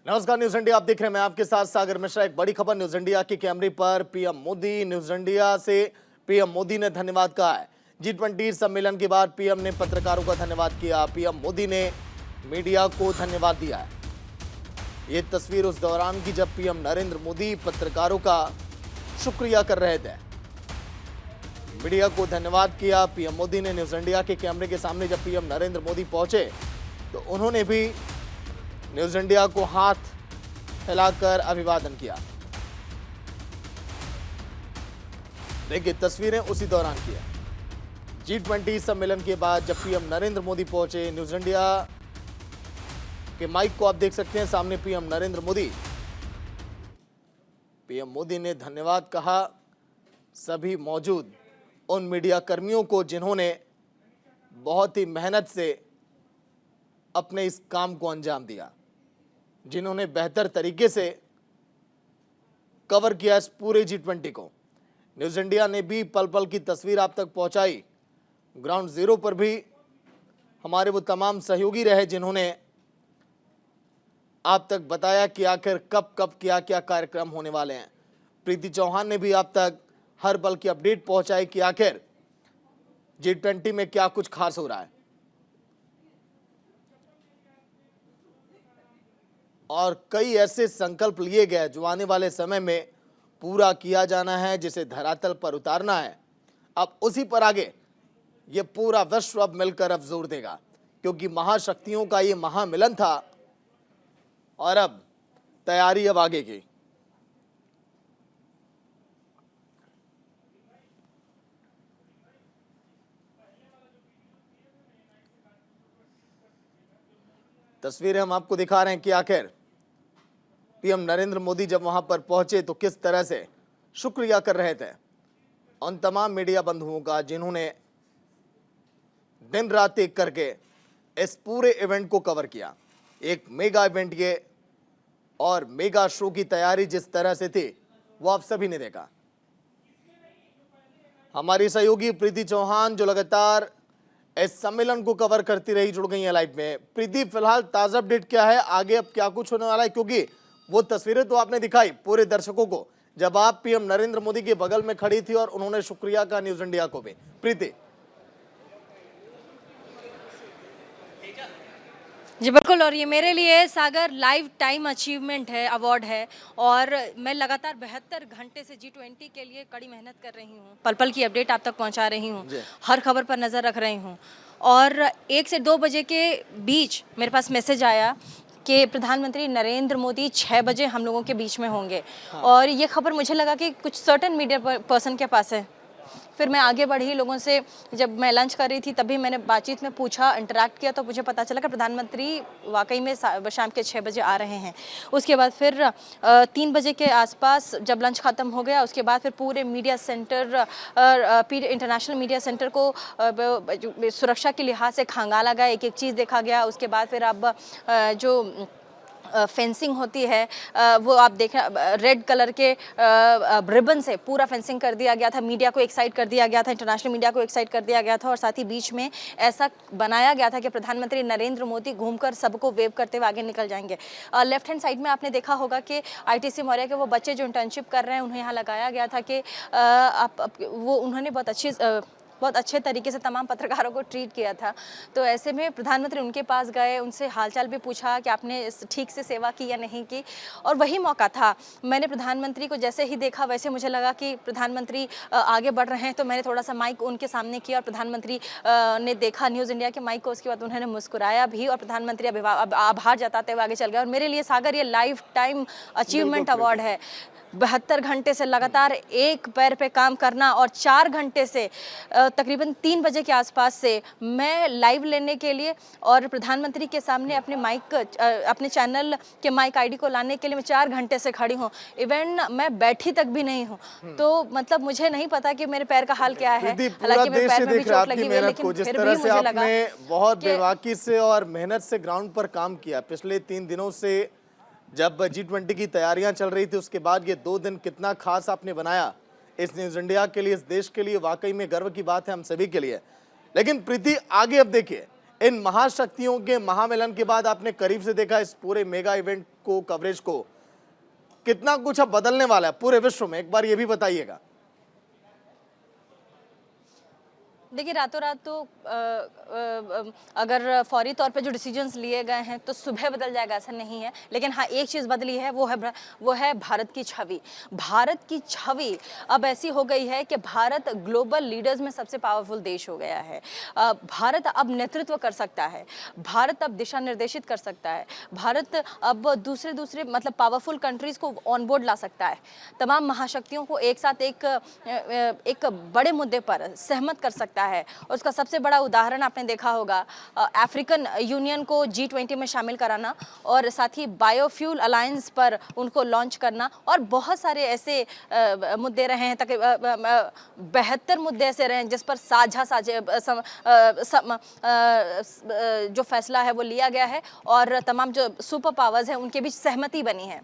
नमस्कार, news India आप देख रहे हैं। मैं आपके साथ सागर मिश्रा। एक बड़ी खबर न्यूज इंडिया के कैमरे पर। पीएम मोदी, न्यूज इंडिया से पीएम मोदी ने धन्यवाद कहा है। G20 सम्मेलन के बाद पीएम ने पत्रकारों का धन्यवाद किया। पीएम मोदी ने मीडिया को धन्यवाद दिया है। ये तस्वीर उस दौरान की जब पीएम नरेंद्र मोदी पत्रकारों का शुक्रिया कर रहे थे। मीडिया को धन्यवाद किया पीएम मोदी ने न्यूज इंडिया के कैमरे के सामने। जब पीएम नरेंद्र मोदी पहुंचे तो उन्होंने भी न्यूज इंडिया को हाथ फैलाकर अभिवादन किया। देखिए तस्वीरें उसी दौरान की है। G20 सम्मेलन के बाद जब पीएम नरेंद्र मोदी पहुंचे, न्यूज इंडिया के माइक को आप देख सकते हैं सामने पीएम नरेंद्र मोदी। पीएम मोदी ने धन्यवाद कहा सभी मौजूद उन मीडिया कर्मियों को जिन्होंने बहुत ही मेहनत से अपने इस काम को अंजाम दिया, जिन्होंने बेहतर तरीके से कवर किया इस पूरे G20 को। न्यूज इंडिया ने भी पल पल की तस्वीर आप तक पहुंचाई। ग्राउंड जीरो पर भी हमारे वो तमाम सहयोगी रहे जिन्होंने आप तक बताया कि आखिर कब कब क्या क्या कार्यक्रम होने वाले हैं। प्रीति चौहान ने भी आप तक हर पल की अपडेट पहुंचाई कि आखिर G20 में क्या कुछ खास हो रहा है और कई ऐसे संकल्प लिए गए जो आने वाले समय में पूरा किया जाना है, जिसे धरातल पर उतारना है। अब उसी पर आगे ये पूरा विश्व अब मिलकर अब जोर देगा, क्योंकि महाशक्तियों का ये महामिलन था और अब तैयारी अब आगे की। तस्वीरें हम आपको दिखा रहे हैं कि आखिर पीएम नरेंद्र मोदी जब वहां पर पहुंचे तो किस तरह से शुक्रिया कर रहे थे उन तमाम मीडिया बंधुओं का जिन्होंने दिन रात एक करके इस पूरे इवेंट को कवर किया। एक मेगा इवेंट ये और मेगा शो की तैयारी जिस तरह से थी वो आप सभी ने देखा। हमारी सहयोगी प्रीति चौहान जो लगातार इस सम्मेलन को कवर करती रही, जुड़ गई है लाइव में। प्रीति, फिलहाल ताजा अपडेट क्या है, आगे अब क्या कुछ होने वाला है? क्योंकि वो तस्वीरें तो आपने दिखाई पूरे दर्शकों को जब आप पीएम नरेंद्र मोदी के बगल में खड़ी थी और उन्होंने शुक्रिया कहा न्यूज इंडिया को भी। प्रीति जी बिल्कुल, और ये मेरे लिए सागर लाइफ टाइम अचीवमेंट है, अवार्ड है। और मैं लगातार 72 घंटे से G20 के लिए कड़ी मेहनत कर रही हूँ, पल पल की अपडेट आप तक पहुँचा रही हूँ, हर खबर पर नज़र रख रही हूँ। और 1 से 2 बजे के बीच मेरे पास मैसेज आया कि प्रधानमंत्री नरेंद्र मोदी 6 बजे हम लोगों के बीच में होंगे। और ये खबर मुझे लगा कि कुछ सर्टेन मीडिया पर्सन के पास है। फिर मैं आगे बढ़ी, लोगों से जब मैं लंच कर रही थी तभी मैंने बातचीत में पूछा, इंटरेक्ट किया, तो मुझे पता चला कि प्रधानमंत्री वाकई में शाम के 6 बजे आ रहे हैं। उसके बाद फिर 3 बजे के आसपास जब लंच ख़त्म हो गया, उसके बाद फिर पूरे media centre, international media centre को सुरक्षा के लिहाज से खंगाला गया, एक एक चीज़ देखा गया। उसके बाद फिर अब जो फेंसिंग होती है वो आप देखें, रेड कलर के रिबन से पूरा फेंसिंग कर दिया गया था। मीडिया को एक साइड कर दिया गया था, इंटरनेशनल मीडिया को एक साइड कर दिया गया था, और साथ ही बीच में ऐसा बनाया गया था कि प्रधानमंत्री नरेंद्र मोदी घूमकर सबको वेव करते हुए आगे निकल जाएंगे। लेफ्ट हैंड साइड में आपने देखा होगा कि ITC मौर्या के वो बच्चे जो इंटर्नशिप कर रहे हैं, उन्हें यहाँ लगाया गया था कि उन्होंने बहुत अच्छे तरीके से तमाम पत्रकारों को ट्रीट किया था। तो ऐसे में प्रधानमंत्री उनके पास गए, उनसे हालचाल भी पूछा कि आपने ठीक से सेवा की या नहीं की। और वही मौका था, मैंने प्रधानमंत्री को जैसे ही देखा वैसे मुझे लगा कि प्रधानमंत्री आगे बढ़ रहे हैं, तो मैंने थोड़ा सा माइक उनके सामने किया और प्रधानमंत्री ने देखा न्यूज़ इंडिया के माइक को। उसके बाद उन्होंने मुस्कुराया भी और प्रधानमंत्री आभार जताते हुए आगे चल गए। और मेरे लिए सागर ये लाइफ टाइम अचीवमेंट अवार्ड है। 72 घंटे से लगातार एक पैर पे काम करना और 4 घंटे से तकरीबन 3 बजे के आसपास से मैं लाइव लेने के लिए और प्रधानमंत्री के सामने अपने चैनल के माइक ID को लाने के लिए मैं 4 घंटे से खड़ी हूँ। इवन मैं बैठी तक भी नहीं हूँ। तो मतलब मुझे नहीं पता कि मेरे पैर का हाल क्या है, हालांकि मेरे पैर में भी चोट लगी हुई है, लेकिन फिर भी मुझे लगा बहुत बेबाकी से और मेहनत से ग्राउंड पर काम किया पिछले 3 दिनों से। जब G20 की तैयारियां चल रही थी उसके बाद ये 2 दिन कितना खास आपने बनाया इस न्यूज इंडिया के लिए, इस देश के लिए, वाकई में गर्व की बात है हम सभी के लिए। लेकिन प्रीति, आगे अब देखिए इन महाशक्तियों के महामिलन के बाद आपने करीब से देखा इस पूरे मेगा इवेंट को, कवरेज को, कितना कुछ अब बदलने वाला है पूरे विश्व में, एक बार ये भी बताइएगा। देखिए, रातों रात तो अगर फौरी तौर पे जो डिसीजंस लिए गए हैं तो सुबह बदल जाएगा ऐसा नहीं है, लेकिन हाँ एक चीज़ बदली है, वो है भारत की छवि। भारत की छवि अब ऐसी हो गई है कि भारत ग्लोबल लीडर्स में सबसे पावरफुल देश हो गया है। भारत अब नेतृत्व कर सकता है, भारत अब दिशा निर्देशित कर सकता है, भारत अब दूसरे मतलब पावरफुल कंट्रीज़ को ऑन बोर्ड ला सकता है, तमाम महाशक्तियों को एक साथ एक बड़े मुद्दे पर सहमत कर सकता है। और उसका सबसे बड़ा उदाहरण आपने देखा होगा अफ्रीकन यूनियन को G20 में शामिल कराना, और साथ ही बायोफ्यूल अलायंस पर उनको लॉन्च करना, और बहुत सारे ऐसे मुद्दे रहे हैं, ताकि 72 मुद्दे ऐसे रहे हैं जिस पर जो फैसला है वो लिया गया है, और तमाम जो सुपर पावर्स हैं उनके बीच सहमति बनी है।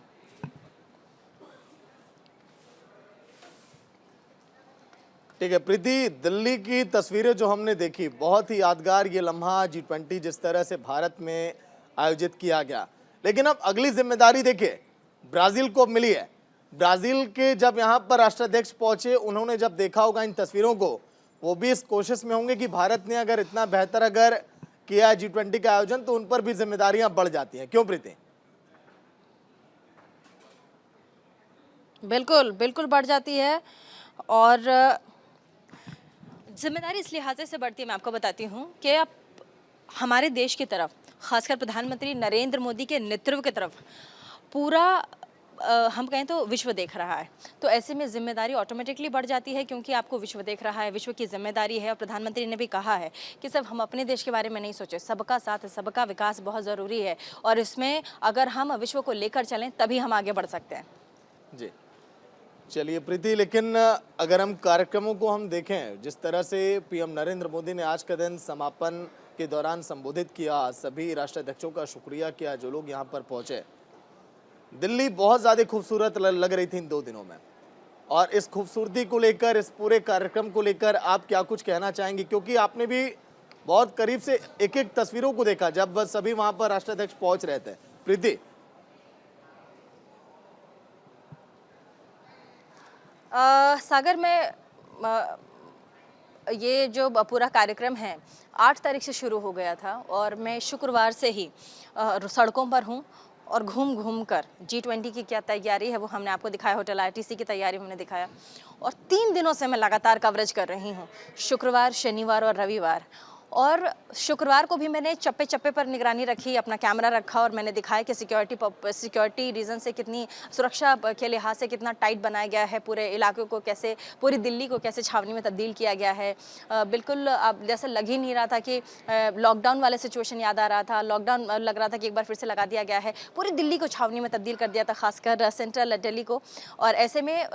ठीक है प्रीति, दिल्ली की तस्वीरें जो हमने देखी, बहुत ही यादगार ये लम्हा G20 जिस तरह से भारत में आयोजित किया गया। लेकिन अब अगली जिम्मेदारी देखिए ब्राजील को अब मिली है। ब्राजील के जब यहाँ पर राष्ट्राध्यक्ष पहुंचे, उन्होंने जब देखा होगा इन तस्वीरों को, वो भी इस कोशिश में होंगे कि भारत ने अगर इतना बेहतर अगर किया है G20 का आयोजन, तो उन पर भी जिम्मेदारियां बढ़ जाती हैं। क्यों प्रीति? बिल्कुल बिल्कुल बढ़ जाती है, और जिम्मेदारी इस लिहाजे से बढ़ती है, मैं आपको बताती हूँ कि अब हमारे देश की तरफ, खासकर प्रधानमंत्री नरेंद्र मोदी के नेतृत्व की तरफ पूरा हम कहें तो विश्व देख रहा है। तो ऐसे में जिम्मेदारी ऑटोमेटिकली बढ़ जाती है, क्योंकि आपको विश्व देख रहा है, विश्व की जिम्मेदारी है। और प्रधानमंत्री ने भी कहा है कि सब हम अपने देश के बारे में नहीं सोचें, सबका साथ, सबका विकास बहुत ज़रूरी है, और इसमें अगर हम विश्व को लेकर चलें तभी हम आगे बढ़ सकते हैं। जी चलिए प्रीति, लेकिन अगर हम कार्यक्रमों को हम देखें, जिस तरह से पीएम नरेंद्र मोदी ने आज का दिन समापन के दौरान संबोधित किया, सभी राष्ट्राध्यक्षों का शुक्रिया किया जो लोग यहाँ पर पहुंचे। दिल्ली बहुत ज़्यादा खूबसूरत लग रही थी इन 2 दिनों में, और इस खूबसूरती को लेकर, इस पूरे कार्यक्रम को लेकर आप क्या कुछ कहना चाहेंगे? क्योंकि आपने भी बहुत करीब से एक एक तस्वीरों को देखा जब सभी वहाँ पर राष्ट्राध्यक्ष पहुँच रहे थे। प्रीति, सागर में ये जो पूरा कार्यक्रम है 8 तारीख से शुरू हो गया था, और मैं शुक्रवार से ही सड़कों पर हूँ, और घूम घूम कर G20 की क्या तैयारी है वो हमने आपको दिखाया, होटल ITC की तैयारी हमने दिखाया, और 3 दिनों से मैं लगातार कवरेज कर रही हूँ, शुक्रवार, शनिवार और रविवार। और शुक्रवार को भी मैंने चप्पे चप्पे पर निगरानी रखी, अपना कैमरा रखा, और मैंने दिखाया कि सिक्योरिटी रीज़न से कितनी सुरक्षा के लिहाज से कितना टाइट बनाया गया है, पूरे इलाके को कैसे, पूरी दिल्ली को कैसे छावनी में तब्दील किया गया है। बिल्कुल अब जैसे लग ही नहीं रहा था कि लॉकडाउन वाले सिचुएशन याद आ रहा था, लॉकडाउन लग रहा था कि एक बार फिर से लगा दिया गया है, पूरी दिल्ली को छावनी में तब्दील कर दिया था, खासकर सेंट्रल दिल्ली को। और ऐसे में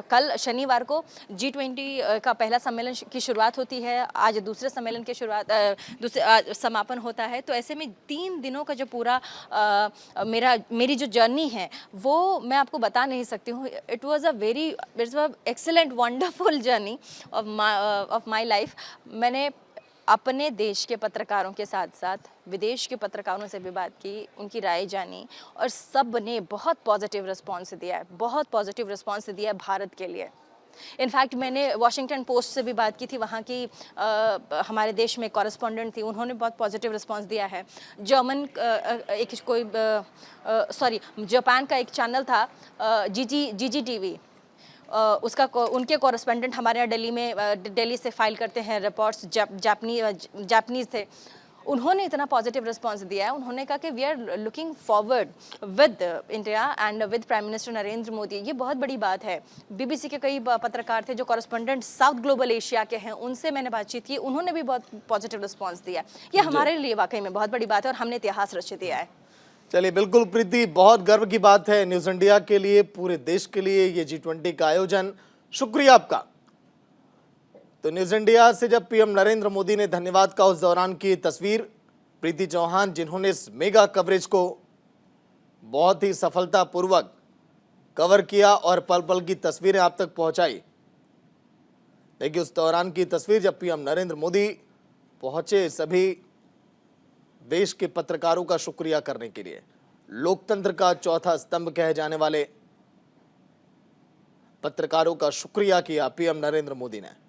कल शनिवार को G20 का पहला सम्मेलन की शुरुआत होती है, आज दूसरे सम्मेलन की शुरुआत, समापन होता है। तो ऐसे में 3 दिनों का जो पूरा मेरी जो जर्नी है वो मैं आपको बता नहीं सकती हूँ। It was excellent wonderful journey of my life. मैंने अपने देश के पत्रकारों के साथ साथ विदेश के पत्रकारों से भी बात की, उनकी राय जानी, और सब ने बहुत पॉजिटिव रिस्पॉन्स दिया है, बहुत पॉजिटिव रिस्पॉन्स दिया है भारत के लिए। इनफैक्ट मैंने वॉशिंगटन पोस्ट से भी बात की थी, वहाँ की हमारे देश में कॉरेस्पॉन्डेंट थी, उन्होंने बहुत पॉजिटिव रिस्पांस दिया है। जापान का एक चैनल था GGTV, उनके कॉरेस्पॉन्डेंट हमारे यहाँ दिल्ली से फाइल करते हैं रिपोर्ट्स, जापानीज़ थे, उन्होंने इतना पॉजिटिव रिस्पांस दिया है। उन्होंने कहा कि we are looking forward with India and with prime minister Narendra Modi. ये बहुत बड़ी बात है। BBC के कई पत्रकार थे जो कॉरेस्पॉन्डेंट साउथ ग्लोबल एशिया के हैं, उनसे मैंने बातचीत की, उन्होंने भी बहुत पॉजिटिव रिस्पांस दिया। ये हमारे लिए वाकई में बहुत बड़ी बात है, और हमने इतिहास रच दिया है। चलिए बिल्कुल प्रीति, बहुत गर्व की बात है न्यूज़ इंडिया के लिए, पूरे देश के लिए ये G20 का आयोजन। शुक्रिया आपका। तो न्यूज़ इंडिया से जब पीएम नरेंद्र मोदी ने धन्यवाद का उस दौरान की तस्वीर, प्रीति चौहान जिन्होंने इस मेगा कवरेज को बहुत ही सफलतापूर्वक कवर किया और पल पल की तस्वीरें आप तक पहुंचाई। देखिए उस दौरान की तस्वीर जब पीएम नरेंद्र मोदी पहुंचे सभी देश के पत्रकारों का शुक्रिया करने के लिए। लोकतंत्र का चौथा स्तंभ कहे जाने वाले पत्रकारों का शुक्रिया किया पीएम नरेंद्र मोदी ने।